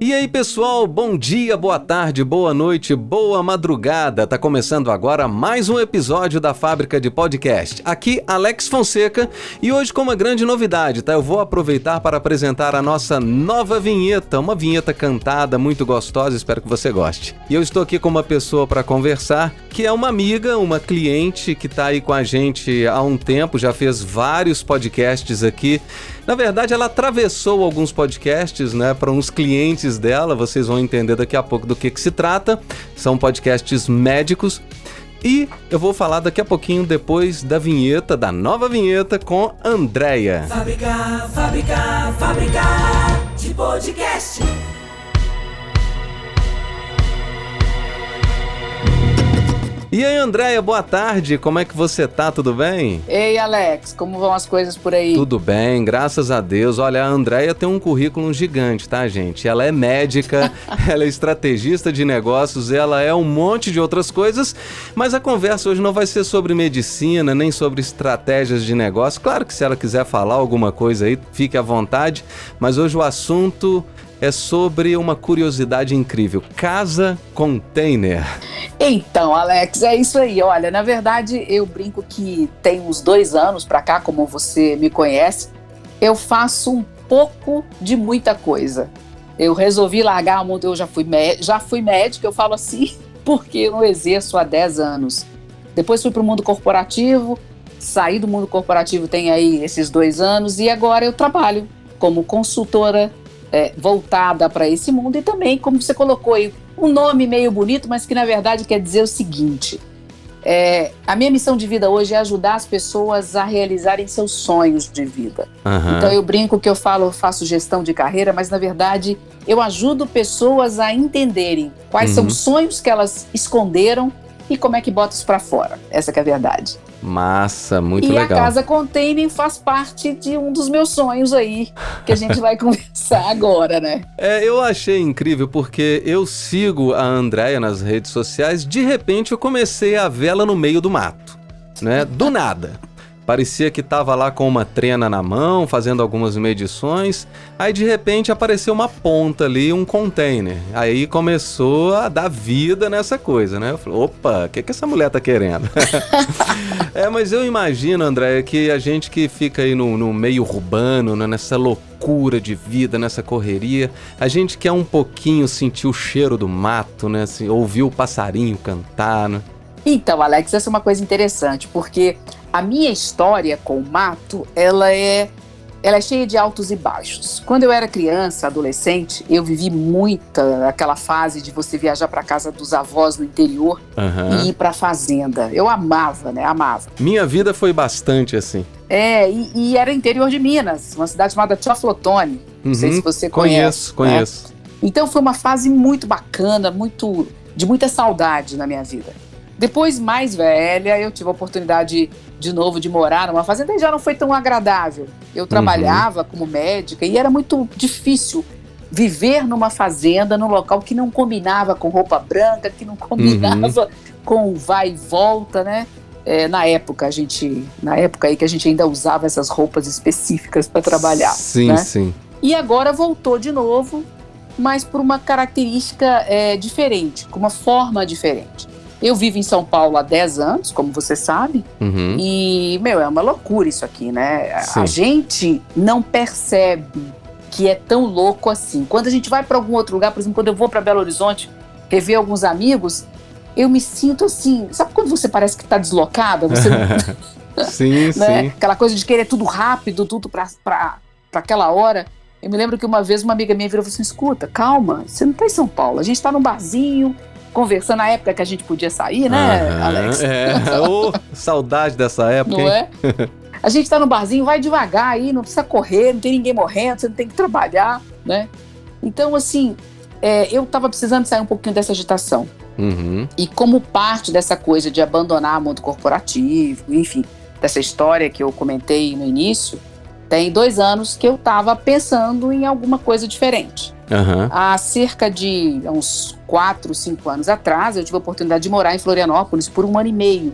E aí pessoal, bom dia, boa tarde, boa noite, boa madrugada. Tá começando agora mais um episódio da Fábrica de Podcast. Aqui Alex Fonseca e hoje com uma grande novidade, tá? Eu vou aproveitar para apresentar a nossa nova vinheta, uma vinheta cantada muito gostosa, espero que você goste. E eu estou aqui com uma pessoa para conversar, que é uma amiga, uma cliente que tá aí com a gente há um tempo, já fez vários podcasts aqui. Na verdade, ela atravessou alguns podcasts, né, para uns clientes dela, vocês vão entender daqui a pouco do que se trata. São podcasts médicos e eu vou falar daqui a pouquinho depois da vinheta, da nova vinheta com Andréia. Fábrica de podcast. E aí, Andréia, boa tarde, como é que você tá, tudo bem? Ei, Alex, como vão as coisas por aí? Tudo bem, graças a Deus. Olha, a Andréia tem um currículo gigante, tá, gente? Ela é médica, ela é estrategista de negócios, ela é um monte de outras coisas, mas a conversa hoje não vai ser sobre medicina, nem sobre estratégias de negócio. Claro que se ela quiser falar alguma coisa aí, fique à vontade, mas hoje o assunto é sobre uma curiosidade incrível, casa container. Então, Alex, é isso aí. Olha, na verdade, eu brinco que tem uns 2 anos pra cá, como você me conhece, eu faço um pouco de muita coisa. Eu resolvi largar o mundo, eu já fui médica, eu falo assim, porque eu não exerço há 10 anos. Depois fui pro mundo corporativo, saí do mundo corporativo tem aí esses 2 anos, e agora eu trabalho como consultora voltada para esse mundo e também, como você colocou aí, um nome meio bonito, mas que na verdade quer dizer o seguinte, a minha missão de vida hoje é ajudar as pessoas a realizarem seus sonhos de vida. Então eu brinco que eu faço gestão de carreira, mas na verdade eu ajudo pessoas a entenderem quais são os sonhos que elas esconderam e como é que bota isso para fora. Essa que é a verdade. Massa, muito legal. E a casa container faz parte de um dos meus sonhos aí, que a gente vai conversar agora, né? Eu achei incrível porque eu sigo a Andréia nas redes sociais, de repente eu comecei a vê-la no meio do mato, né? Do nada. Parecia que tava lá com uma trena na mão, fazendo algumas medições, aí de repente apareceu uma ponta ali, um container. Aí começou a dar vida nessa coisa, né? Eu falei, opa, o que essa mulher tá querendo? Mas eu imagino, André, que a gente que fica aí no meio urbano, né, nessa loucura de vida, nessa correria, a gente quer um pouquinho sentir o cheiro do mato, né? Assim, ouvir o passarinho cantar, né? Então, Alex, essa é uma coisa interessante, porque a minha história com o mato, ela é cheia de altos e baixos. Quando eu era criança, adolescente, eu vivi aquela fase de você viajar para casa dos avós no interior e ir para fazenda. Eu amava, né? Amava. Minha vida foi bastante assim. E era interior de Minas, uma cidade chamada Teoflotone. Não sei se você conhece. Conheço. Né? Então foi uma fase muito bacana, de muita saudade na minha vida. Depois, mais velha, eu tive a oportunidade de novo de morar numa fazenda e já não foi tão agradável. Eu trabalhava como médica e era muito difícil viver numa fazenda, num local que não combinava com roupa branca, que não combinava com vai e volta, né? Na época aí que a gente ainda usava essas roupas específicas para trabalhar. Sim, né? Sim. E agora voltou de novo, mas por uma característica diferente, com uma forma diferente. Eu vivo em São Paulo há 10 anos, como você sabe, e, é uma loucura isso aqui, né? Sim. A gente não percebe que é tão louco assim. Quando a gente vai para algum outro lugar, por exemplo, quando eu vou para Belo Horizonte, rever alguns amigos, eu me sinto assim, sabe quando você parece que está deslocada? Você não... Sim, né? sim. Aquela coisa de querer tudo rápido, tudo para aquela hora. Eu me lembro que uma vez uma amiga minha virou e falou assim, escuta, calma, você não está em São Paulo, a gente está num barzinho, conversando na época que a gente podia sair, né, Alex? Saudade dessa época, não é? A gente tá no barzinho, vai devagar aí, não precisa correr, não tem ninguém morrendo, você não tem que trabalhar, né? Então, assim, eu tava precisando sair um pouquinho dessa agitação. E como parte dessa coisa de abandonar o mundo corporativo, enfim, dessa história que eu comentei no início, tem 2 anos que eu tava pensando em alguma coisa diferente. Há cerca de uns 4, 5 anos atrás, eu tive a oportunidade de morar em Florianópolis por 1 ano e meio.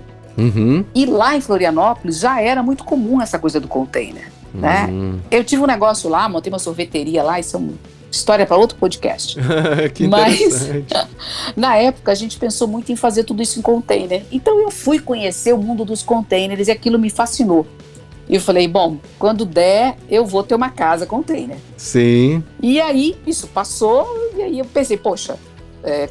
E lá em Florianópolis já era muito comum essa coisa do container. né? Eu tive um negócio lá, montei uma sorveteria lá, isso é uma história para outro podcast. Que interessante. Mas, na época, a gente pensou muito em fazer tudo isso em container. Então, eu fui conhecer o mundo dos containers e aquilo me fascinou. E eu falei, bom, quando der, eu vou ter uma casa container. Sim. E aí, isso passou, e aí eu pensei, poxa,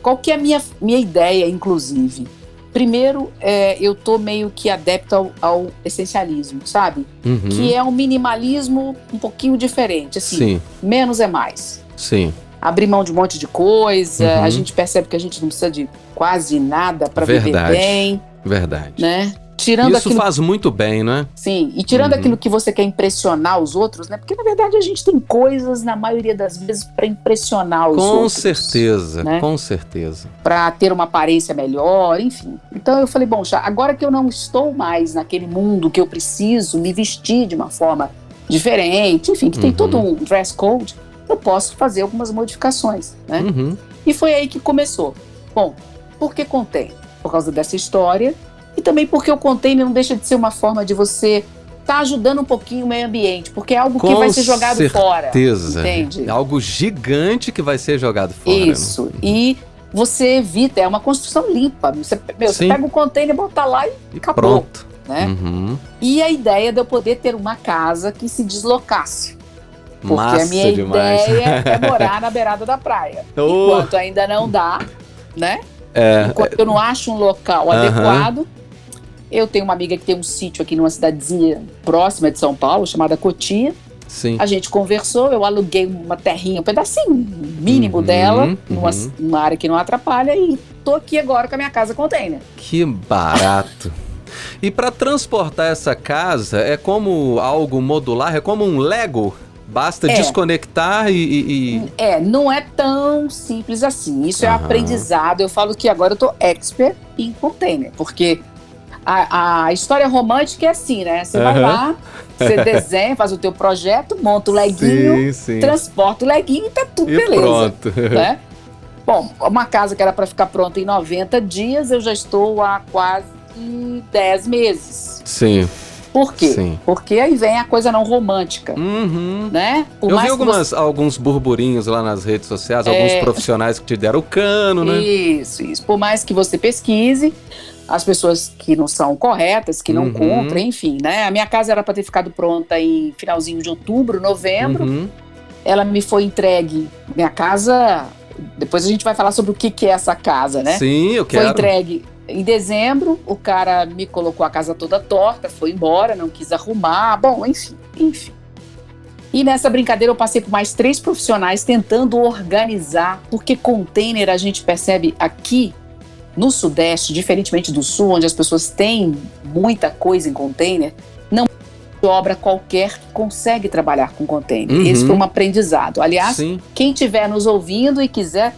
qual que é a minha ideia, inclusive? Primeiro, eu tô meio que adepto ao essencialismo, sabe? Uhum. Que é um minimalismo um pouquinho diferente, assim, Sim. menos é mais. Sim. Abrir mão de um monte de coisa, Uhum. a gente percebe que a gente não precisa de quase nada para viver Verdade. bem, Verdade. né? Tirando Isso aquilo, faz muito bem, né? sim, e tirando Uhum. aquilo que você quer impressionar os outros, né? Porque na verdade a gente tem coisas na maioria das vezes para impressionar os Com outros, certeza, né? com certeza. Para ter uma aparência melhor, enfim. Então eu falei, bom, já agora que eu não estou mais naquele mundo que eu preciso me vestir de uma forma diferente, enfim, que tem todo um dress code, eu posso fazer algumas modificações, né? Uhum. E foi aí que começou. Bom, por que container? Por causa dessa história e também porque o container não deixa de ser uma forma de você estar ajudando um pouquinho o meio ambiente, porque é algo que vai ser jogado fora. Certeza. Entende? É algo gigante que vai ser jogado fora. Isso. Né? E você evita, é uma construção limpa. Você pega um container, bota lá e acabou. Pronto. Né? Uhum. E a ideia de eu poder ter uma casa que se deslocasse. Porque Massa a minha demais. ideia é morar na beirada da praia. Oh. Enquanto ainda não dá, né? É. Enquanto eu não acho um local adequado. Eu tenho uma amiga que tem um sítio aqui numa cidadezinha próxima de São Paulo, chamada Cotia. Sim. A gente conversou, eu aluguei uma terrinha, um pedacinho mínimo dela, numa área que não atrapalha, e tô aqui agora com a minha casa container. Que barato. E para transportar essa casa, é como algo modular? É como um Lego? Basta desconectar e... não é tão simples assim. Isso é aprendizado. Eu falo que agora eu tô expert em container, porque a história romântica é assim, né? Você vai lá, você desenha, faz o teu projeto, monta o leguinho, transporta o leguinho e tá tudo e beleza. Pronto. Né? Bom, uma casa que era para ficar pronta em 90 dias, eu já estou há quase 10 meses. Sim. Por quê? Sim. Porque aí vem a coisa não romântica, né? Eu vi alguns burburinhos lá nas redes sociais, alguns profissionais que te deram o cano, né? Isso. Por mais que você pesquise, as pessoas que não são corretas, que não cumprem, enfim, né? A minha casa era para ter ficado pronta em finalzinho de outubro, novembro. Ela me foi entregue, minha casa... Depois a gente vai falar sobre o que é essa casa, né? Sim, eu quero. Foi entregue em dezembro, o cara me colocou a casa toda torta, foi embora, não quis arrumar, bom, enfim. E nessa brincadeira eu passei por mais 3 profissionais tentando organizar, porque container a gente percebe aqui no Sudeste, diferentemente do Sul, onde as pessoas têm muita coisa em container, não é obra qualquer que consegue trabalhar com container. Esse foi um aprendizado. Aliás, quem estiver nos ouvindo e quiser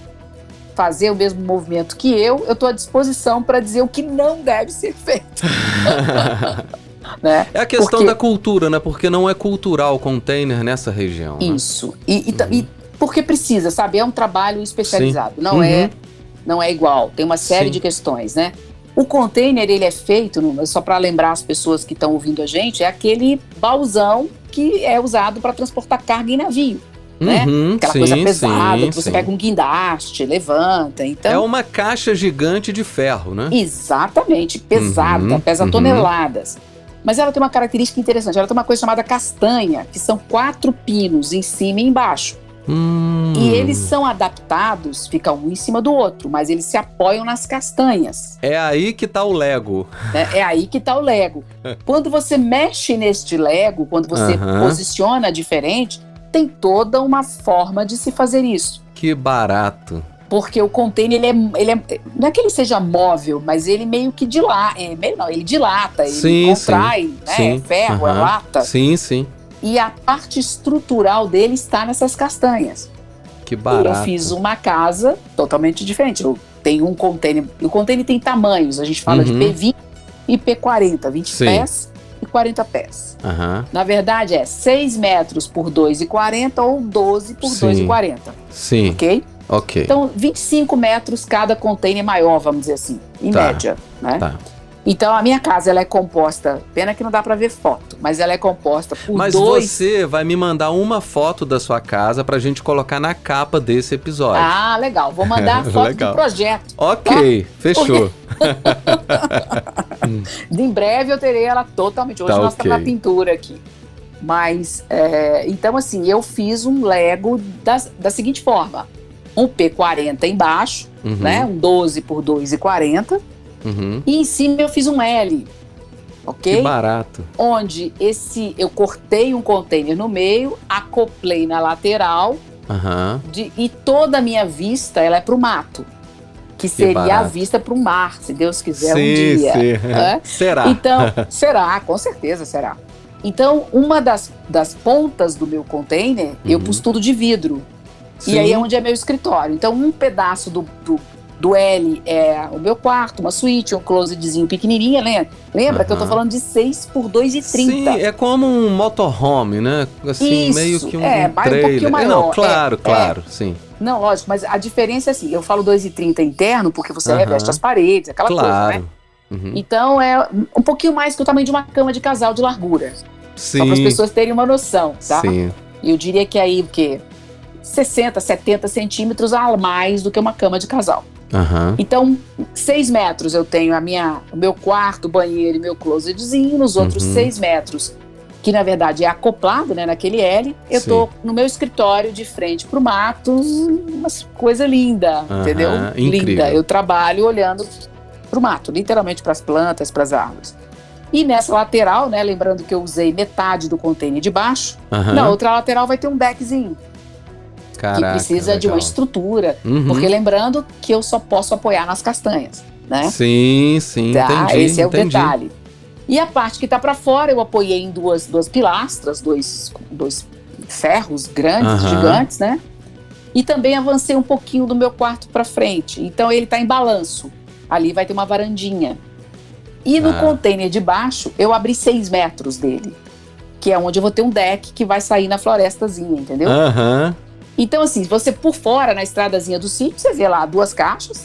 fazer o mesmo movimento que eu estou à disposição para dizer o que não deve ser feito. Né? É a questão da cultura, né? Porque não é cultural o container nessa região. Isso. Né? E porque precisa, sabe? É um trabalho especializado. Não é igual. Tem uma série de questões, né? O container, ele é feito, só para lembrar as pessoas que estão ouvindo a gente, é aquele baúzão que é usado para transportar carga em navio. Né? Aquela coisa pesada, que você pega um guindaste, levanta, então... É uma caixa gigante de ferro, né? Exatamente, pesada, pesa toneladas. Mas ela tem uma característica interessante, ela tem uma coisa chamada castanha, que são 4 pinos em cima e embaixo. E eles são adaptados, fica um em cima do outro, mas eles se apoiam nas castanhas. É aí que tá o Lego. É aí que tá o Lego. Quando você mexe neste Lego, quando você posiciona diferente, tem toda uma forma de se fazer isso. Que barato. Porque o container, ele é não é que ele seja móvel, mas ele meio que dilata. Ele dilata, ele contrai, né? É ferro, é lata. Sim. E a parte estrutural dele está nessas castanhas. Que barato. E eu fiz uma casa totalmente diferente. Eu tenho um container. O container tem tamanhos. A gente fala de P20 e P40. 20 pés e 40 pés. Na verdade, é 6 metros por 2,40 ou 12 por 2,40. Sim. Ok? Então, 25 metros cada container maior, vamos dizer assim, em média. Né? Então a minha casa ela é composta, pena que não dá pra ver foto, mas ela é composta por Mas você vai me mandar uma foto da sua casa pra gente colocar na capa desse episódio. Ah, legal. Vou mandar a foto do projeto. Ok, tá? Fechou. Em breve eu terei ela totalmente. Hoje nós estamos na pintura aqui. Mas, então assim, eu fiz um Lego da seguinte forma. Um P40 embaixo, né? Um 12 por 2,40. E em cima eu fiz um L, ok? Que barato. Onde eu cortei um container no meio, acoplei na lateral e toda a minha vista ela é pro mato. Que seria a vista pro mar, se Deus quiser, um dia. Sim. Será? Então, será, com certeza será. Então, uma das pontas do meu container, eu pus tudo de vidro. Sim. E aí é onde é meu escritório. Então, um pedaço do L é o meu quarto, uma suíte, um closetzinho pequenininha, lembra que eu tô falando de 6 por 2,30. Sim, é como um motorhome, né? Assim, isso, meio que um mais trailer. um pouquinho maior. Não, claro, sim. Não, lógico, mas a diferença é assim, eu falo 2,30 interno porque você reveste as paredes, aquela coisa, né? Então é um pouquinho mais que o tamanho de uma cama de casal de largura. Sim. Só para as pessoas terem uma noção, tá? Sim. Eu diria que aí, o quê? 60, 70 centímetros a mais do que uma cama de casal. Então, 6 metros eu tenho o meu quarto, banheiro e meu closetzinho. Nos outros 6 metros, que na verdade é acoplado, né, naquele L, eu tô no meu escritório de frente pro mato, uma coisa linda, entendeu? Incrível. Linda. Eu trabalho olhando pro mato, literalmente pras plantas, pras árvores. E nessa lateral, né, lembrando que eu usei metade do container de baixo, na outra lateral vai ter um deckzinho. Caraca, que precisa legal. de uma estrutura, porque lembrando que eu só posso apoiar nas castanhas, né? Sim, tá, entendi. Esse é o detalhe. E a parte que tá para fora eu apoiei em duas pilastras, dois ferros grandes, gigantes, né? E também avancei um pouquinho do meu quarto para frente. Então ele tá em balanço. Ali vai ter uma varandinha. E no container de baixo eu abri 6 metros dele, que é onde eu vou ter um deck que vai sair na florestazinha, entendeu? Então, assim, você por fora, na estradazinha do sítio, você vê lá 2 caixas,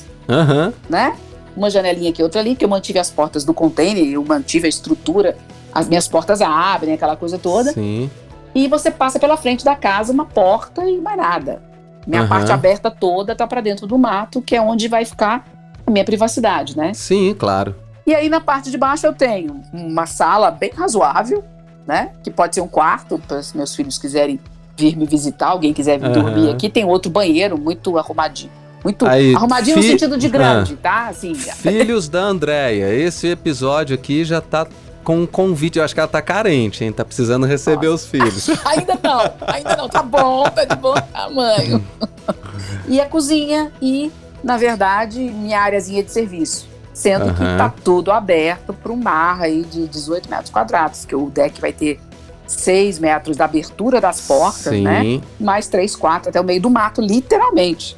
né? Uma janelinha aqui, outra ali, que eu mantive as portas do container, eu mantive a estrutura, as minhas portas abrem, aquela coisa toda. Sim. E você passa pela frente da casa, uma porta e mais nada. Minha parte aberta toda tá pra dentro do mato, que é onde vai ficar a minha privacidade, né? Sim, claro. E aí, na parte de baixo, eu tenho uma sala bem razoável, né? Que pode ser um quarto, para os meus filhos quiserem vir me visitar, alguém quiser vir dormir aqui. Tem outro banheiro muito arrumadinho. Muito arrumadinho no sentido de grande, tá? Assim. Filhos da Andréia, esse episódio aqui já tá com um convite. Eu acho que ela tá carente, hein? Tá precisando receber os filhos. Ainda não. Tá bom, tá de bom tamanho. E a cozinha e, na verdade, minha áreazinha de serviço. Sendo que tá tudo aberto para um mar aí de 18 metros quadrados, que o deck vai ter 6 metros da abertura das portas, né? Mais 3, 4 até o meio do mato, literalmente.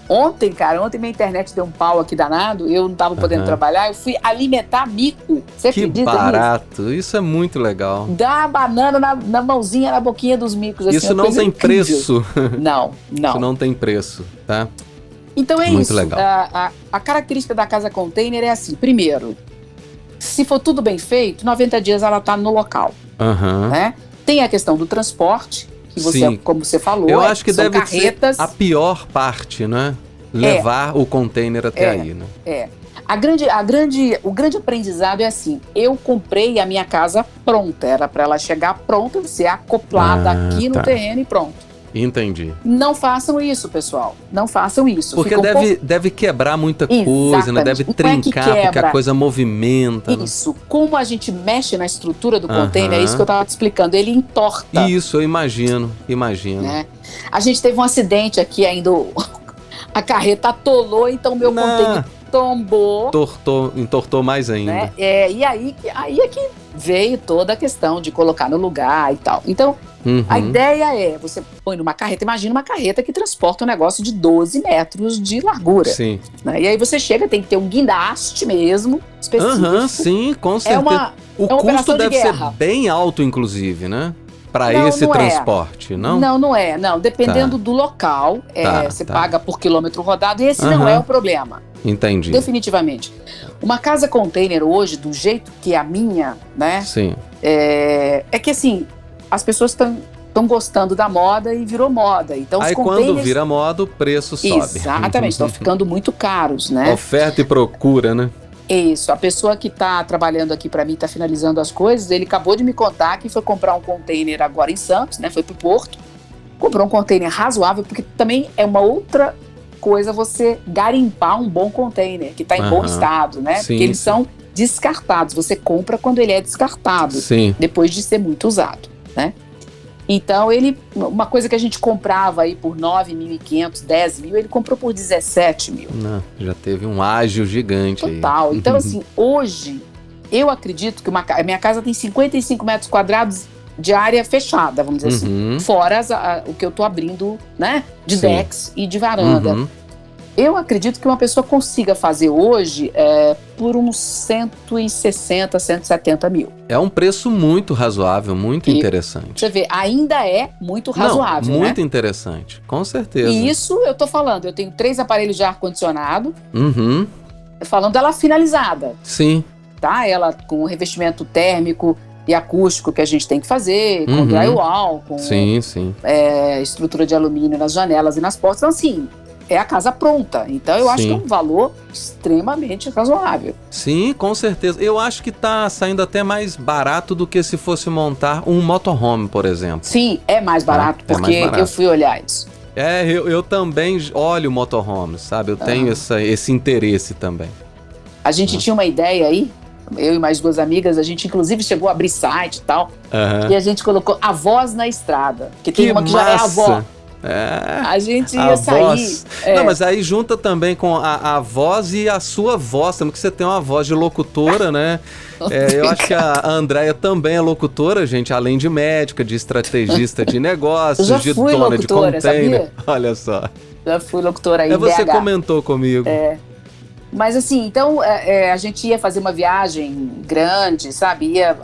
Ontem minha internet deu um pau aqui danado, eu não tava podendo trabalhar, eu fui alimentar mico. Você acredita nisso? Que barato, isso é muito legal. Dá a banana na mãozinha, na boquinha dos micos. Assim, isso não tem preço. Não. Isso não tem preço, tá? Então é muito isso. Legal. A característica da casa container é assim, primeiro, se for tudo bem feito, 90 dias ela tá no local. Né? Tem a questão do transporte, que você, como você falou, eu acho que são deve carretas. ser a pior parte, né? Levar o container até aí, né? O grande aprendizado é assim, eu comprei a minha casa pronta, era para ela chegar pronta, ser acoplada aqui no terreno e pronto. Entendi. Não façam isso, pessoal. Não façam isso. Porque deve quebrar muita coisa, né? Deve trincar, porque a coisa movimenta. Isso. Né? Como a gente mexe na estrutura do container, é isso que eu tava te explicando. Ele entorta. Isso, eu imagino. Né? A gente teve um acidente aqui ainda. A carreta atolou, então meu container tombou. Entortou mais ainda. Né? E aí é que veio toda a questão de colocar no lugar e tal. Então, a ideia é, você põe numa carreta, imagina uma carreta que transporta um negócio de 12 metros de largura. Sim. Né? E aí você chega, tem que ter um guindaste mesmo, específico. Sim, com certeza. O custo deve ser bem alto, inclusive, né? Para esse transporte, não? Não é. Não, dependendo do local, você paga por quilômetro rodado e esse não é o problema. Entendi. Definitivamente. Uma casa container hoje, do jeito que é a minha, né? Sim. É que assim, as pessoas estão gostando da moda e virou moda. Então, Aí os containers... quando vira moda, o preço sobe. Exatamente, estão ficando muito caros, né? Oferta e procura, né? Isso, a pessoa que está trabalhando aqui para mim, está finalizando as coisas, ele acabou de me contar que foi comprar um container agora em Santos, né? Foi pro Porto, comprou um container razoável, porque também é uma outra coisa você garimpar um bom container, que está em bom estado, né? Sim, porque eles são descartados, você compra quando ele é descartado, sim. depois de ser muito usado, né? Então, uma coisa que a gente comprava aí por 9.500, 10 mil, ele comprou por 17 mil. Não, já teve um ágio gigante aí. Total. Então, assim, hoje, eu acredito que a minha casa tem 55 metros quadrados de área fechada, vamos dizer assim. Fora o que eu tô abrindo, né? De decks e de varanda. Eu acredito que uma pessoa consiga fazer hoje por uns 160, 170 mil. É um preço muito razoável, muito interessante. Você vê, ainda é muito razoável, Não, muito né? interessante, com certeza. E isso eu tô falando, eu tenho 3 aparelhos de ar-condicionado, falando dela finalizada, Sim. tá? Ela com o revestimento térmico e acústico que a gente tem que fazer, com drywall, com Sim, sim. Estrutura de alumínio nas janelas e nas portas. Então, assim, é a casa pronta. Então, eu acho que é um valor extremamente razoável. Sim, com certeza. Eu acho que tá saindo até mais barato do que se fosse montar um motorhome, por exemplo. Sim, é mais barato, É porque mais barato. eu fui olhar isso. Eu também olho motorhome, sabe? Eu tenho esse interesse também. A gente tinha uma ideia aí, eu e mais 2 amigas, a gente inclusive chegou a abrir site e tal, e a gente colocou a voz na estrada, que tem uma que já é a avó. A gente ia sair. Não, mas aí junta também com a voz e a sua voz, também que você tem uma voz de locutora, né? Eu acho que a Andréia também é locutora, gente, além de médica, de estrategista de negócios, já de fui dona locutora, de container. sabia? Olha só. Já fui locutora aí em Você BH. comentou comigo. Mas assim, então a gente ia fazer uma viagem grande, sabe? Ia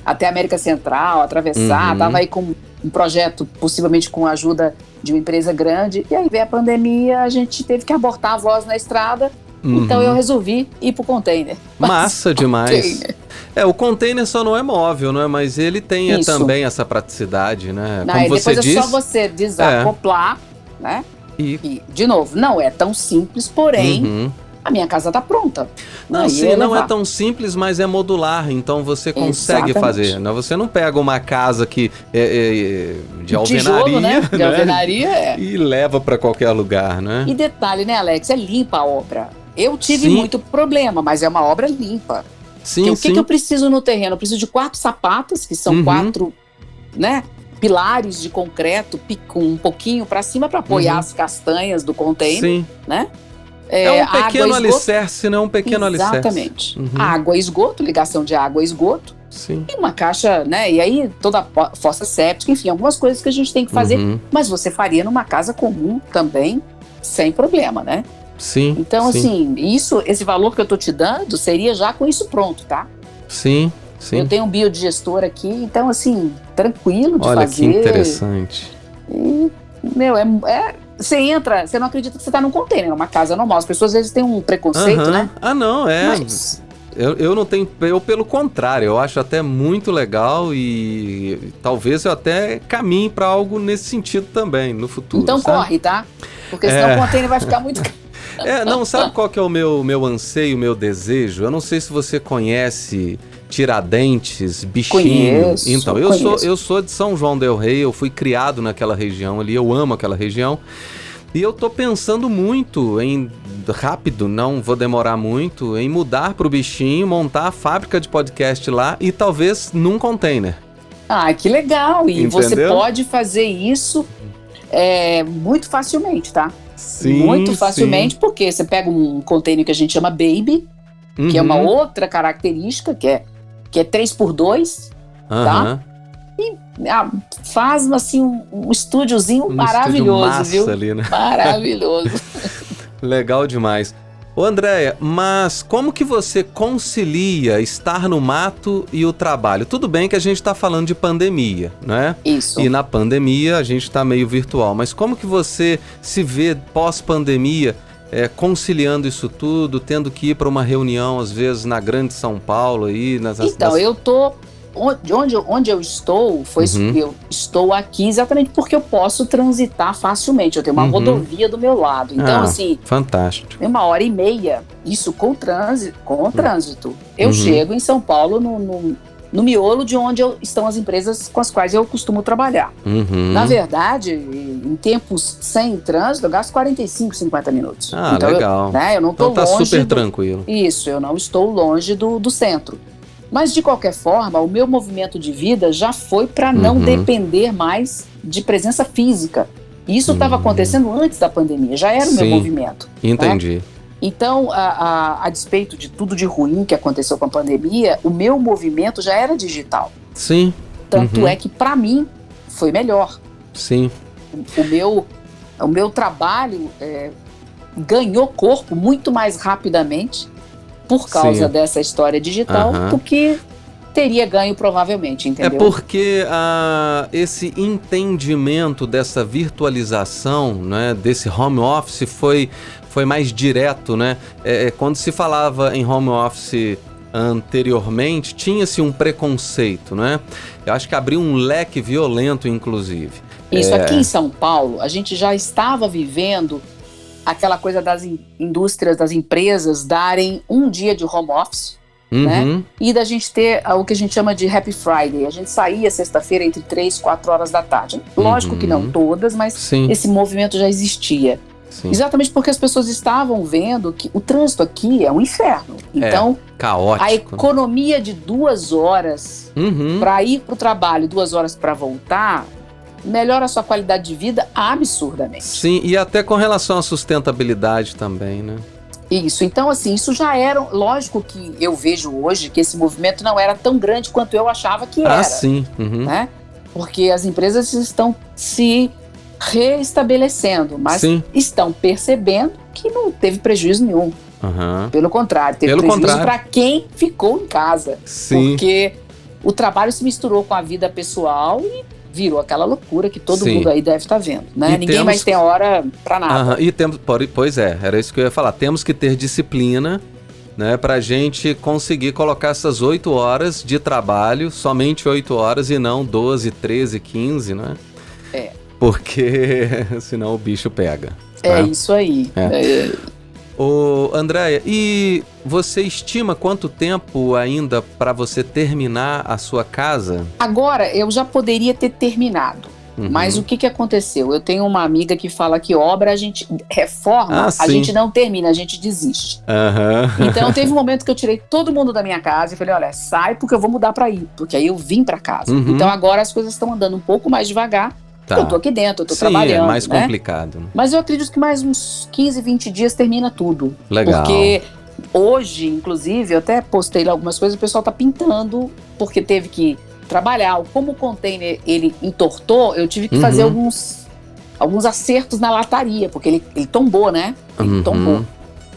até a América Central, atravessar, tava aí com um projeto, possivelmente com a ajuda de uma empresa grande, e aí veio a pandemia, a gente teve que abortar a voz na estrada, então eu resolvi ir pro container. Massa demais. O container só não é móvel, né? Mas ele tem também essa praticidade, né? Como você depois diz, é só você desacoplar, né? E, de novo, não é tão simples, porém, a minha casa tá pronta. Não, sim, não é tão simples, mas é modular, então você consegue fazer. Né? Você não pega uma casa que de alvenaria, tijolo, né? De alvenaria, e leva para qualquer lugar, né? E detalhe, né, Alex? É limpa a obra. Eu tive muito problema, mas é uma obra limpa. Sim, o que eu preciso no terreno? Eu preciso de 4 sapatas, que são 4, né, pilares de concreto, com um pouquinho para cima para apoiar as castanhas do container, né? É um pequeno alicerce, né? Um pequeno alicerce. Exatamente. Água, esgoto, ligação de água e esgoto. Sim. E uma caixa, né? E aí toda a fossa séptica, enfim, algumas coisas que a gente tem que fazer. Mas você faria numa casa comum também, sem problema, né? Sim. Então, assim, esse valor que eu tô te dando seria já com isso pronto, tá? Sim, sim. Eu tenho um biodigestor aqui, então, assim, tranquilo de fazer. Olha que interessante. E, você entra, você não acredita que você tá num container, numa casa normal. As pessoas às vezes têm um preconceito, né? Não, Mas... Eu não tenho, pelo contrário, eu acho até muito legal e talvez eu até caminhe para algo nesse sentido também, no futuro. Então sabe? corre, tá? Porque senão o container vai ficar muito... Não, sabe qual que é o meu anseio, o meu desejo? Eu não sei se você conhece Tiradentes, Bichinho. Conheço, então, eu sou de São João del Rei, eu fui criado naquela região ali, eu amo aquela região. E eu tô pensando muito rápido, não vou demorar muito, em mudar pro Bichinho, montar a fábrica de podcast lá e talvez num container. Ah, que legal! E entendeu? Você pode fazer isso muito facilmente, tá? Sim, muito facilmente, porque você pega um container que a gente chama Baby, que é uma outra característica, que é 3x2, tá? E faz assim um estúdiozinho maravilhoso, viu? Ali, né? Maravilhoso. Legal demais. Ô Andréia, mas como que você concilia estar no mato e o trabalho? Tudo bem que a gente está falando de pandemia, né? Isso. E na pandemia a gente está meio virtual, mas como que você se vê pós-pandemia conciliando isso tudo, tendo que ir para uma reunião, às vezes, na Grande São Paulo aí? Então, eu tô... Onde eu estou, eu estou aqui exatamente porque eu posso transitar facilmente. Eu tenho uma rodovia do meu lado. Então, assim... Fantástico. Em 1h30, isso com trânsito. Eu chego em São Paulo no miolo de onde estão as empresas com as quais eu costumo trabalhar. Na verdade, em tempos sem trânsito, eu gasto 45, 50 minutos. Então, legal. Eu não estou então tá longe super tranquilo. Isso, eu não estou longe do centro. Mas, de qualquer forma, o meu movimento de vida já foi para não depender mais de presença física. E isso estava acontecendo antes da pandemia, já era o meu movimento. Entendi. Né? Então, a despeito de tudo de ruim que aconteceu com a pandemia, o meu movimento já era digital. Sim. Tanto é que, para mim, foi melhor. Sim. O meu trabalho ganhou corpo muito mais rapidamente por causa dessa história digital do que teria ganho provavelmente, entendeu? É porque esse entendimento dessa virtualização, né, desse home office foi mais direto, né? Quando se falava em home office anteriormente, tinha-se um preconceito, né? Eu acho que abriu um leque violento, inclusive. Isso, aqui em São Paulo, a gente já estava vivendo aquela coisa das indústrias, das empresas darem um dia de home office, né? E da gente ter o que a gente chama de Happy Friday. A gente saía sexta-feira entre 3 e 4 horas da tarde. Lógico que não todas, mas esse movimento já existia. Exatamente porque as pessoas estavam vendo que o trânsito aqui é um inferno. Então, caótico. A economia de 2 horas para ir para o trabalho, 2 horas para voltar, melhora a sua qualidade de vida absurdamente. Sim, e até com relação à sustentabilidade também, né? Isso, então assim, isso já era, lógico que eu vejo hoje que esse movimento não era tão grande quanto eu achava que era. Sim. Né? Porque as empresas estão se reestabelecendo, mas estão percebendo que não teve prejuízo nenhum. Pelo contrário, teve prejuízo para quem ficou em casa. Porque o trabalho se misturou com a vida pessoal e virou aquela loucura que todo mundo aí deve estar vendo, né? Ninguém mais tem hora para nada. Pois é, era isso que eu ia falar. Temos que ter disciplina, né, pra gente conseguir colocar essas 8 horas de trabalho, somente 8 horas e não 12, 13, 15, né? Porque senão o bicho pega. Isso aí. Ô, Andréia, e você estima quanto tempo ainda para você terminar a sua casa? Agora, eu já poderia ter terminado. Mas o que aconteceu? Eu tenho uma amiga que fala que obra a gente reforma, a gente não termina, a gente desiste. Então teve um momento que eu tirei todo mundo da minha casa e falei, olha, sai porque eu vou mudar para aí. Porque aí eu vim para casa. Então agora as coisas estão andando um pouco mais devagar. Eu tô aqui dentro, eu tô trabalhando. É mais complicado. Mas eu acredito que mais uns 15, 20 dias termina tudo. Legal. Porque hoje, inclusive, eu até postei lá algumas coisas, o pessoal tá pintando, porque teve que trabalhar. Como o container, ele entortou, eu tive que fazer alguns acertos na lataria, porque ele tombou, né? Ele tombou.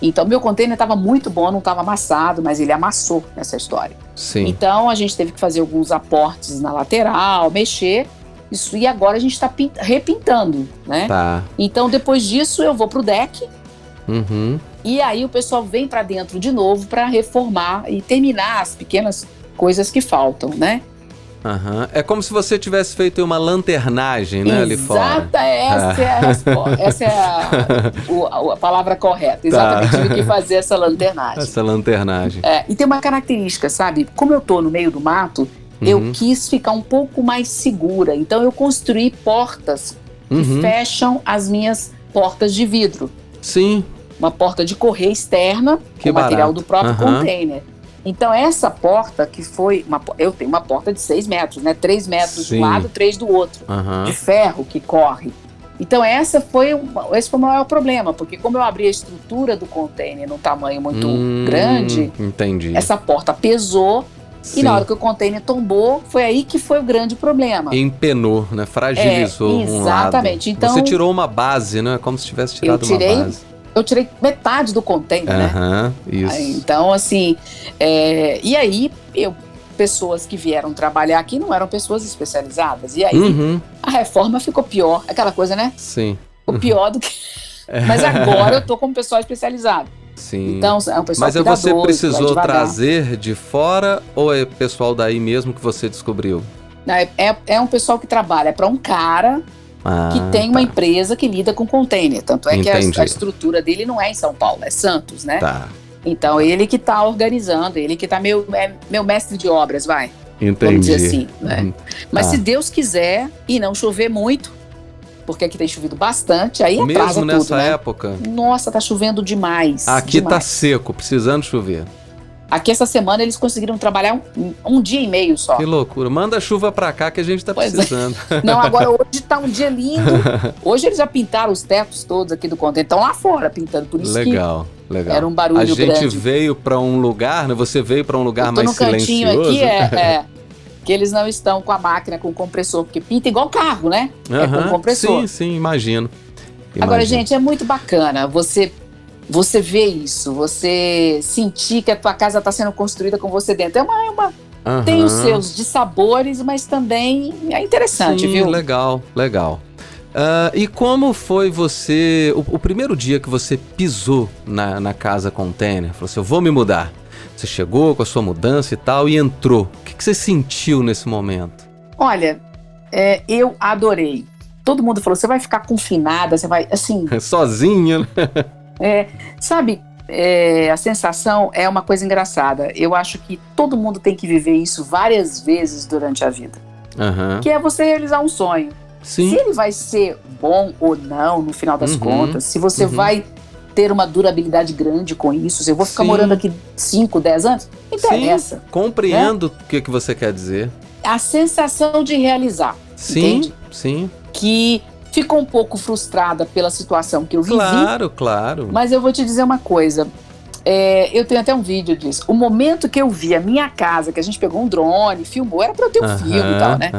Então, meu container estava muito bom, não estava amassado, mas ele amassou nessa história. Então, a gente teve que fazer alguns aportes na lateral, mexer. Isso, e agora a gente está repintando, né? Então, depois disso, eu vou pro deck. E aí o pessoal vem para dentro de novo para reformar e terminar as pequenas coisas que faltam, né? É como se você tivesse feito uma lanternagem, né, ali fora. Essa é a resposta. Essa é a palavra correta. Exatamente, tive que fazer essa lanternagem. E tem uma característica, sabe? Como eu tô no meio do mato, eu quis ficar um pouco mais segura. Então eu construí portas que fecham as minhas portas de vidro. Uma porta de correr externa, com material do próprio container. Então essa porta que foi... eu tenho uma porta de 6 metros, né? 3 metros de um lado, 3 do outro. De ferro que corre. Então esse foi o maior problema, porque como eu abri a estrutura do container num tamanho muito grande, essa porta pesou. E na hora que o container tombou, foi aí que foi o grande problema. Empenou, né? Fragilizou um lado. Exatamente. Então, você tirou uma base, né? Como se tivesse tirado uma base. Eu tirei metade do container, né? Isso. Então, assim... e aí, pessoas que vieram trabalhar aqui não eram pessoas especializadas. E aí, a reforma ficou pior. Aquela coisa, né? Sim. O pior do que... Mas agora eu tô como pessoal especializado. Sim. Então, é um pessoal Mas cuidadoso, você vai precisou devagar. trazer de fora ou é pessoal daí mesmo que você descobriu? Não, é um pessoal que trabalha para um cara que tem uma empresa que lida com container. Tanto é que a estrutura dele não é em São Paulo, é Santos, né? Tá. Então, ele que tá organizando, ele que tá meu mestre de obras, vai. Entendi. Vamos dizer assim, né? Mas Ah. se Deus quiser e não chover muito, porque aqui tem chovido bastante, aí atrasa Mesmo nessa tudo, né? época? Nossa, tá chovendo demais. Aqui demais. tá seco, precisando chover. Aqui essa semana eles conseguiram trabalhar um dia e meio só. Que loucura. Manda chuva pra cá que a gente tá Pois é. precisando. Não, agora hoje tá um dia lindo. Hoje eles já pintaram os tetos todos aqui do container. Estão lá fora pintando, por isso Legal. era um barulho A gente grande. veio pra um lugar, né? Você veio pra um lugar mais silencioso. No cantinho aqui, que eles não estão com a máquina, com o compressor, porque pinta igual carro, né? É com compressor. Sim, imagino. Agora, gente, é muito bacana você ver isso, você sentir que a tua casa está sendo construída com você dentro. Tem os seus dissabores, mas também é interessante, Sim, viu? Legal. E como foi o primeiro dia que você pisou na casa container? Falou assim, eu vou me mudar. Você chegou com a sua mudança e tal e entrou. O que você sentiu nesse momento? Olha, eu adorei. Todo mundo falou, você vai ficar confinada, você vai, assim... Sozinha, né? Sabe, a sensação é uma coisa engraçada. Eu acho que todo mundo tem que viver isso várias vezes durante a vida. Que é você realizar um sonho. Sim. Se ele vai ser bom ou não, no final das contas, se você vai ter uma durabilidade grande com isso, se eu vou ficar morando aqui 5, 10 anos, não interessa. Compreendo o que você quer dizer. A sensação de realizar, entende? Sim. Que ficou um pouco frustrada pela situação que eu vivi. Claro. Mas eu vou te dizer uma coisa. Eu tenho até um vídeo disso. O momento que eu vi a minha casa, que a gente pegou um drone, filmou, era pra eu ter um filme e tal, né?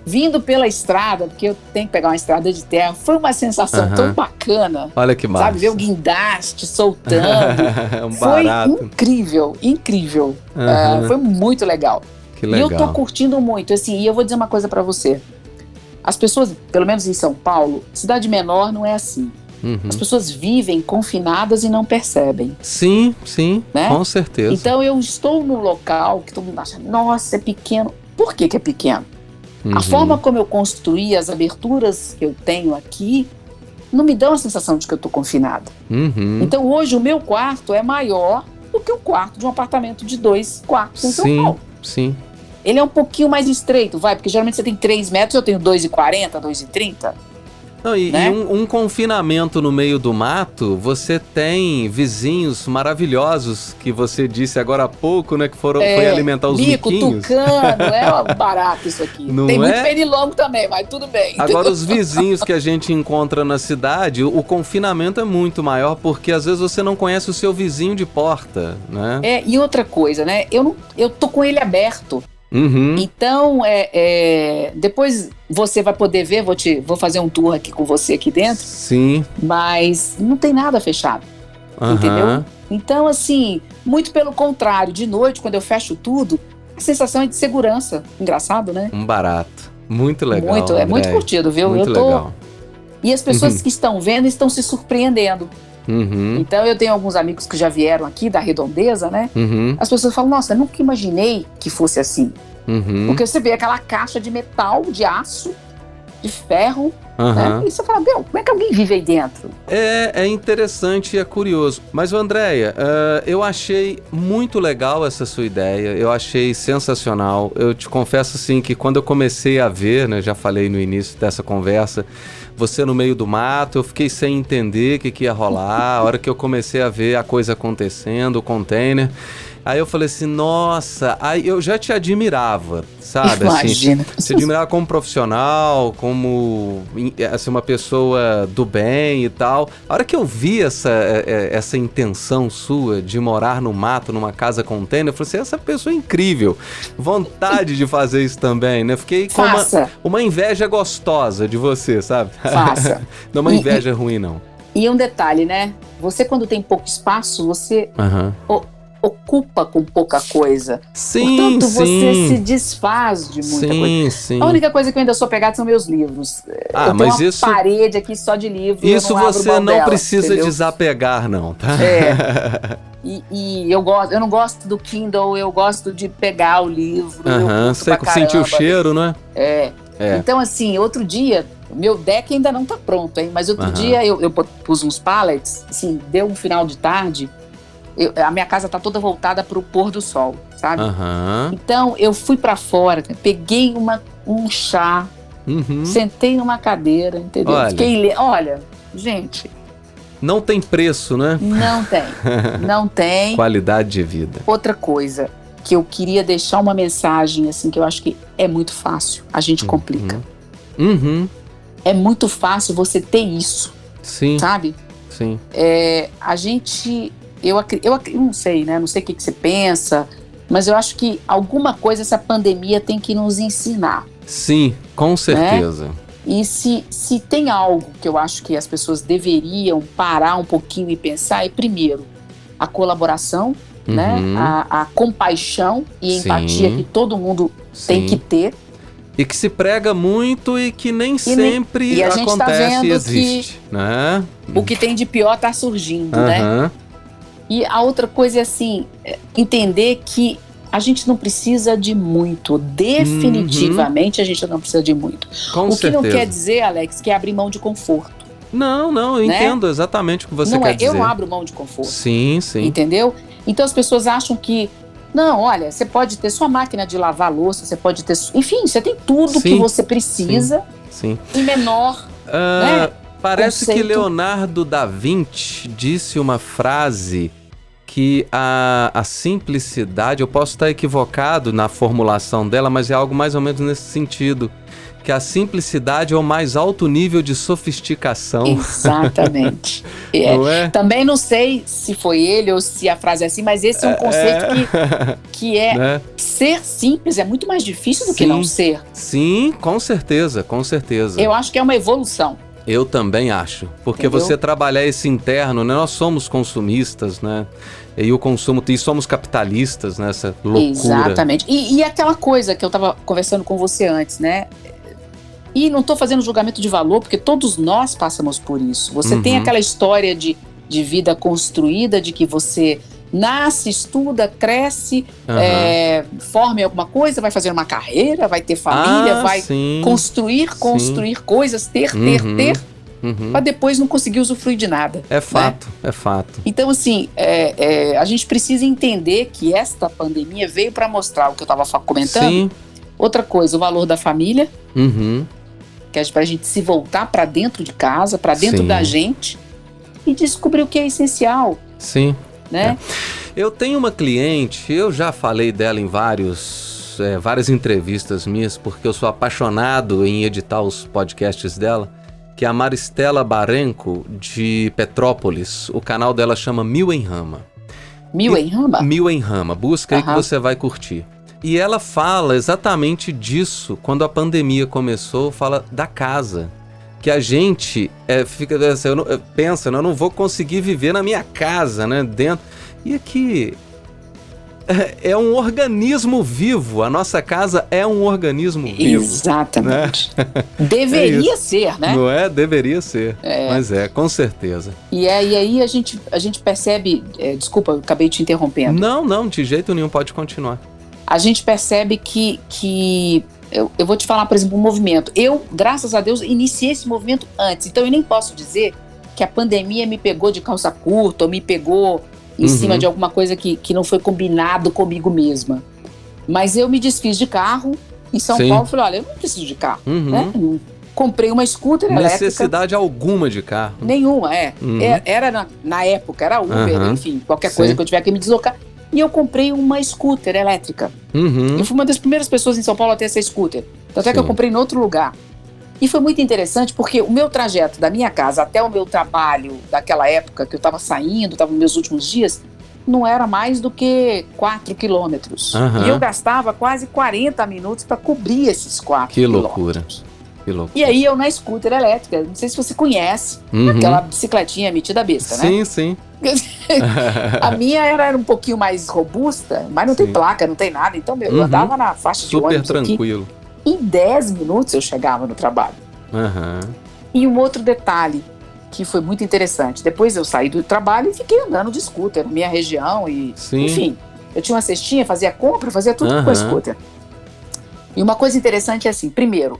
Vindo pela estrada, porque eu tenho que pegar uma estrada de terra, foi uma sensação tão bacana. Olha que massa. Sabe, ver o guindaste soltando. Foi incrível. Foi muito legal. Que legal. E eu tô curtindo muito, assim, e eu vou dizer uma coisa pra você. As pessoas, pelo menos em São Paulo, cidade menor não é assim. As pessoas vivem confinadas e não percebem. Sim, né? Com certeza. Então eu estou num local que todo mundo acha, nossa, é pequeno. Por que é pequeno? A forma como eu construí as aberturas que eu tenho aqui não me dão a sensação de que eu estou confinada. Então hoje o meu quarto é maior do que o quarto de um apartamento de 2 quartos em São Paulo. Sim. Ele é um pouquinho mais estreito, porque geralmente você tem 3 metros, eu tenho 2,40, 2,30. Não, e um confinamento no meio do mato, você tem vizinhos maravilhosos que você disse agora há pouco, né? Que foi alimentar os miquinhos. Tucano, é barato isso aqui. Não tem muito pernilongo também, mas tudo bem. Agora, os vizinhos que a gente encontra na cidade, o confinamento é muito maior, porque às vezes você não conhece o seu vizinho de porta, né? E outra coisa, né? Eu tô com ele aberto. Então, depois você vai poder ver, vou fazer um tour aqui com você aqui dentro. Sim. Mas não tem nada fechado, entendeu? Então, assim, muito pelo contrário, de noite, quando eu fecho tudo, a sensação é de segurança. Engraçado, né? Um barato. Muito legal. É muito curtido, viu? Muito legal. E as pessoas que estão vendo estão se surpreendendo. Então eu tenho alguns amigos que já vieram aqui da Redondeza, né? As pessoas falam, nossa, eu nunca imaginei que fosse assim. Porque você vê aquela caixa de metal, de aço, de ferro, né? E você fala, meu, como é que alguém vive aí dentro? É interessante e é curioso. Mas, Andréia, eu achei muito legal essa sua ideia, eu achei sensacional. Eu te confesso, assim, que quando eu comecei a ver, né, já falei no início dessa conversa, você no meio do mato, eu fiquei sem entender o que ia rolar. A hora que eu comecei a ver a coisa acontecendo, o container, aí eu falei assim, nossa, aí eu já te admirava, sabe? Imagina. Assim, te admirava como profissional, como assim, uma pessoa do bem e tal. A hora que eu vi essa intenção sua de morar no mato, numa casa container, eu falei assim, essa pessoa é incrível. Vontade de fazer isso também, né? Fiquei com uma inveja gostosa de você, sabe? Faça. Não é uma inveja ruim, não. E um detalhe, né? Você, quando tem pouco espaço, você... ocupa com pouca coisa. Sim, Portanto, você sim. se desfaz de muita coisa. Sim. A única coisa que eu ainda sou pegada são meus livros. Eu tenho uma parede aqui só de livro. Isso eu não abro você mão não dela, precisa entendeu? desapegar, não, tá? E eu não gosto do Kindle, eu gosto de pegar o livro. Você sentiu o cheiro, não é? Então, assim, outro dia, meu deck ainda não tá pronto, hein? Mas outro dia eu pus uns pallets, assim, deu um final de tarde, a minha casa tá toda voltada pro pôr do sol, sabe? Então, eu fui pra fora, peguei um chá, sentei numa cadeira, entendeu? Olha, gente... Não tem preço, né? Não tem. Qualidade de vida. Outra coisa que eu queria deixar uma mensagem, assim, que eu acho que é muito fácil, a gente complica. É muito fácil você ter isso, sabe? Sim. A gente, eu não sei, né? Não sei o que você pensa, mas eu acho que alguma coisa essa pandemia tem que nos ensinar. Sim, com certeza. Né? E se tem algo que eu acho que as pessoas deveriam parar um pouquinho e pensar, é primeiro, a colaboração, né? A compaixão e empatia que todo mundo tem que ter. E que se prega muito e que nem sempre a gente acontece tá vendo e existe, né? O que tem de pior tá surgindo, né? E a outra coisa é assim, entender que a gente não precisa de muito. Definitivamente a gente não precisa de muito. Com certeza. Que não quer dizer, Alex, que é abrir mão de conforto. Não, eu entendo exatamente o que você quer dizer. Eu não abro mão de conforto. Sim. Entendeu? Então as pessoas acham que não, olha, você pode ter sua máquina de lavar louça, você pode ter... Enfim, você tem tudo que você precisa em menor, né, parece conceito. que Leonardo da Vinci disse uma frase que a simplicidade, eu posso estar equivocado na formulação dela, mas é algo mais ou menos nesse sentido, que a simplicidade é o mais alto nível de sofisticação. Exatamente. Não é? Também não sei se foi ele ou se a frase é assim, mas esse é um conceito que é né? Ser simples é muito mais difícil do que não ser. Sim, com certeza. Eu acho que é uma evolução. Eu também acho, porque você trabalhar esse interno, né? Nós somos consumistas, né? E o consumo, e somos capitalistas, né? Essa loucura. Exatamente. E aquela coisa que eu estava conversando com você antes, né? E não estou fazendo julgamento de valor, porque todos nós passamos por isso. Você tem aquela história de vida construída, de que você nasce, estuda, cresce, forma em alguma coisa, vai fazer uma carreira, vai ter família, vai construir coisas, ter, para depois não conseguir usufruir de nada. É fato. Então, assim, a gente precisa entender que esta pandemia veio para mostrar o que eu estava comentando. Sim. Outra coisa, o valor da família, que é para a gente se voltar para dentro de casa, para dentro da gente e descobrir o que é essencial. Sim. Né? Eu tenho uma cliente, eu já falei dela em várias entrevistas minhas, porque eu sou apaixonado em editar os podcasts dela, que é a Maristela Barenco, de Petrópolis. O canal dela chama Mil em Rama. Mil em Rama? Mil em Rama. Busca aí que você vai curtir. E ela fala exatamente disso, quando a pandemia começou, fala da casa. Que a gente pensa, eu não vou conseguir viver na minha casa, né, dentro. E aqui é um organismo vivo, a nossa casa é um organismo vivo. Exatamente. Né? Deveria ser, né? Não é? Deveria ser, mas com certeza. E aí a gente percebe, desculpa, eu acabei te interrompendo. Não, de jeito nenhum, pode continuar. A gente percebe que eu vou te falar, por exemplo, um movimento. Eu, graças a Deus, iniciei esse movimento antes. Então, eu nem posso dizer que a pandemia me pegou de calça curta ou me pegou em cima de alguma coisa que não foi combinado comigo mesma. Mas eu me desfiz de carro em São Paulo. Falei, olha, eu não preciso de carro. Né? Comprei uma scooter elétrica. Necessidade alguma de carro. Nenhuma, Era na época, era Uber, enfim, qualquer coisa que eu tiver que me deslocar. E eu comprei uma scooter elétrica. Eu fui uma das primeiras pessoas em São Paulo a ter essa scooter. Tanto é que eu comprei em outro lugar. E foi muito interessante porque o meu trajeto da minha casa até o meu trabalho daquela época que eu estava saindo, estava nos meus últimos dias, não era mais do que 4 quilômetros. E eu gastava quase 40 minutos para cobrir esses 4 quilômetros. Que loucura. E aí eu na scooter elétrica, não sei se você conhece, aquela bicicletinha metida besta, né? Sim. A minha era um pouquinho mais robusta, mas não tem placa, não tem nada. Então, eu andava na faixa de super ônibus tranquilo. Aqui, em 10 minutos eu chegava no trabalho. E um outro detalhe que foi muito interessante. Depois eu saí do trabalho e fiquei andando de scooter na minha região. Enfim, eu tinha uma cestinha, fazia compra, fazia tudo com a scooter. E uma coisa interessante é assim, primeiro,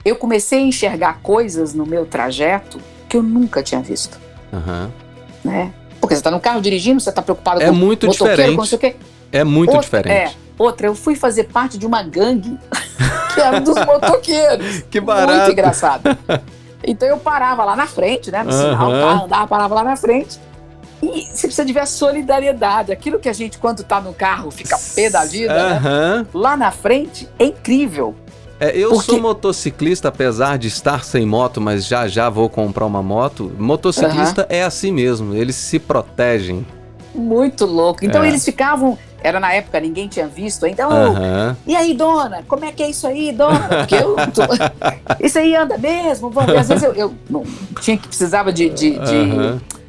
eu comecei a enxergar coisas no meu trajeto que eu nunca tinha visto. Né? Porque você tá no carro dirigindo, você tá preocupado com muito diferente. Com não sei o quê. É muito diferente. Outra, eu fui fazer parte de uma gangue que era dos motoqueiros. Que barato. Muito engraçado. Então eu parava lá na frente, né? No sinal, andava, parava lá na frente. E você precisa de ver a solidariedade. Aquilo que a gente, quando tá no carro, fica pé da vida, né? Lá na frente, é incrível. Eu sou motociclista, apesar de estar sem moto, mas já vou comprar uma moto. Motociclista é assim mesmo, eles se protegem. Muito louco. Então eles ficavam... Era na época, ninguém tinha visto. Então, e aí, dona? Como é que é isso aí, dona? Porque isso aí anda mesmo? Vamos ver. Às vezes eu não precisava de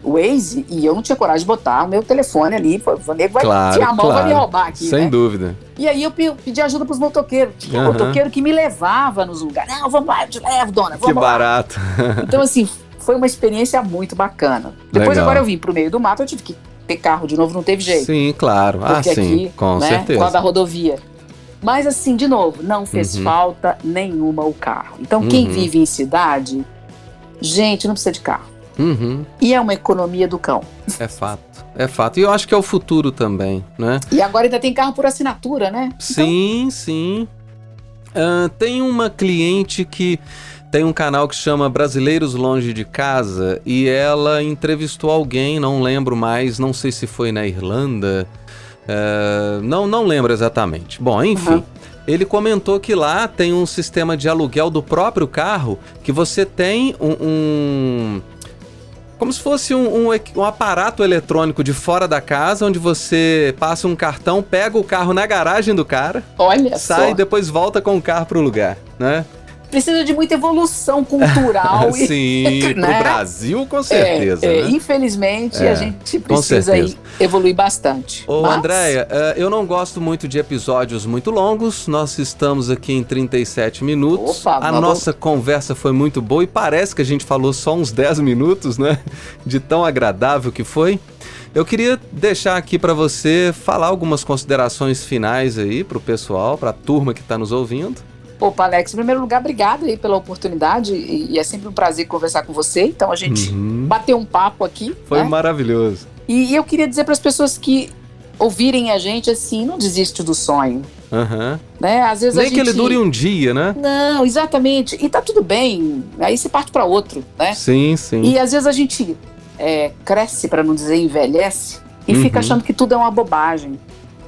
Waze e eu não tinha coragem de botar o meu telefone ali. O nego vai tirar a mão, vai me roubar aqui. Sem dúvida. E aí eu pedi ajuda pros motoqueiros. Tinha motoqueiro que me levava nos lugares. Não, vamos lá, eu te levo, dona. Vamos que barato. Lá. Então, assim, foi uma experiência muito bacana. Depois, agora eu vim pro meio do mato, eu tive que ter carro de novo, não teve jeito. Sim, claro. Porque sim, aqui, com certeza. Por causa da rodovia. Mas assim, de novo, não fez falta nenhuma o carro. Então, quem vive em cidade, gente, não precisa de carro. E é uma economia do cão. É fato. E eu acho que é o futuro também, né? E agora ainda tem carro por assinatura, né? Sim, então... sim. Tem uma cliente que tem um canal que chama Brasileiros Longe de Casa e ela entrevistou alguém, não lembro mais, não sei se foi na Irlanda, não lembro exatamente. Bom, enfim, ele comentou que lá tem um sistema de aluguel do próprio carro, que você tem como se fosse um aparato eletrônico de fora da casa, onde você passa um cartão, pega o carro na garagem do cara, sai e depois volta com o carro pro lugar, né? Precisa de muita evolução cultural. Sim, né? Pro Brasil, com certeza. Né? Infelizmente, a gente precisa evoluir bastante. Ô, Andréia, eu não gosto muito de episódios muito longos. Nós estamos aqui em 37 minutos. A nossa conversa foi muito boa e parece que a gente falou só uns 10 minutos, né? De tão agradável que foi. Eu queria deixar aqui para você falar algumas considerações finais aí pro pessoal, pra turma que tá nos ouvindo. Opa, Alex, em primeiro lugar, obrigado aí pela oportunidade e é sempre um prazer conversar com você. Então a gente bateu um papo aqui. Foi maravilhoso. E eu queria dizer para as pessoas que ouvirem a gente assim, não desiste do sonho. Né? Às vezes nem que ele dure um dia, né? Não, exatamente. E tá tudo bem, aí você parte para outro, né? Sim, sim. E às vezes a gente cresce, para não dizer envelhece, e fica achando que tudo é uma bobagem.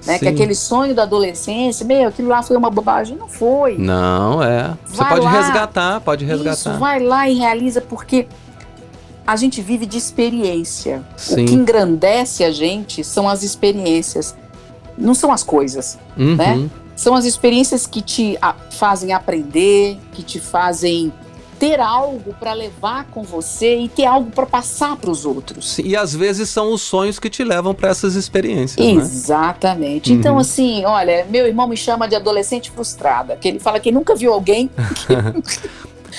Né? Que aquele sonho da adolescência, aquilo lá foi uma bobagem. Não foi. Não, Você pode resgatar, Isso, vai lá e realiza, porque a gente vive de experiência. Sim. O que engrandece a gente são as experiências. Não são as coisas, né? São as experiências que te fazem aprender, que te fazem ter algo para levar com você e ter algo para passar para os outros. E às vezes são os sonhos que te levam para essas experiências. Exatamente. Né? Então, assim, olha, meu irmão me chama de adolescente frustrada, que ele fala que nunca viu alguém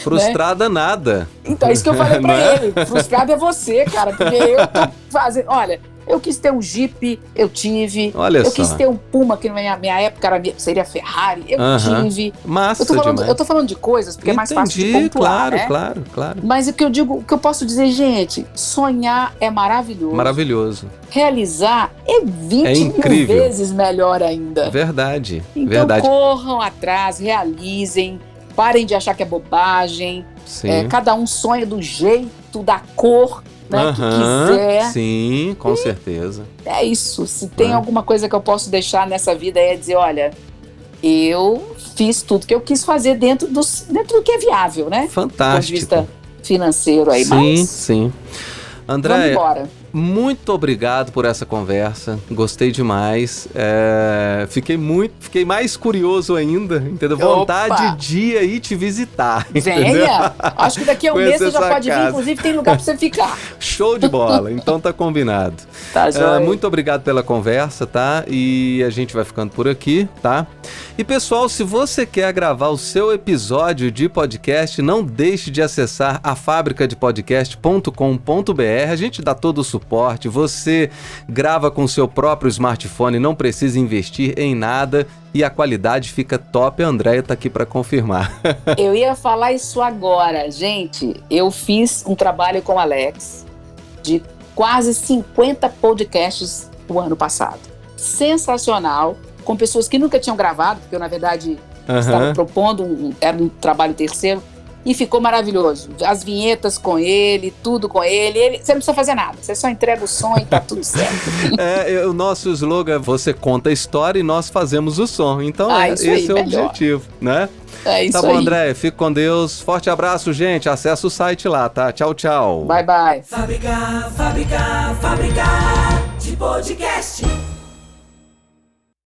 frustrada nada. Então, é isso que eu falei pra ele. Frustrado é você, cara, porque eu tô fazendo... Olha, eu quis ter um Jeep, eu tive. Eu quis ter um Puma, que na minha época seria Ferrari, eu tive. Massa, eu tô falando de coisas, porque é mais fácil de pontuar, claro. Mas o que eu posso dizer, gente, sonhar é maravilhoso. Maravilhoso. Realizar é 20 mil vezes melhor ainda. Verdade. Então corram atrás, realizem, parem de achar que é bobagem. Cada um sonha do jeito, da cor, né, que quiser. Sim, com certeza. É isso. Se tem alguma coisa que eu posso deixar nessa vida é dizer, olha, eu fiz tudo que eu quis fazer dentro do que é viável, né? Fantástico. Do ponto de vista financeiro aí. Sim. Andréia, vamos embora. muito obrigado por essa conversa. Gostei demais. Fiquei mais curioso ainda, entendeu? Vontade de ir aí te visitar. Venha! Acho que daqui a um mês você já pode vir, inclusive tem lugar pra você ficar. Show de bola, então tá combinado. Tá, joia. Muito obrigado pela conversa, tá? E a gente vai ficando por aqui, tá? E pessoal, se você quer gravar o seu episódio de podcast, não deixe de acessar afabricadepodcast.com.br. A gente dá todo o suporte, você grava com o seu próprio smartphone, não precisa investir em nada e a qualidade fica top. A Andréia tá aqui para confirmar. Eu ia falar isso agora. Gente, eu fiz um trabalho com o Alex de quase 50 podcasts o ano passado. Sensacional, com pessoas que nunca tinham gravado, porque eu, na verdade, estava propondo, era um trabalho terceiro, e ficou maravilhoso. As vinhetas com ele, tudo com ele. Você não precisa fazer nada, você só entrega o som e tá tudo certo. O nosso slogan é você conta a história e nós fazemos o som. Então, esse é o objetivo, né? É isso aí. Tá bom, André, fique com Deus. Forte abraço, gente. Acesse o site lá, tá? Tchau, tchau. Bye, bye. Fábrica de podcast.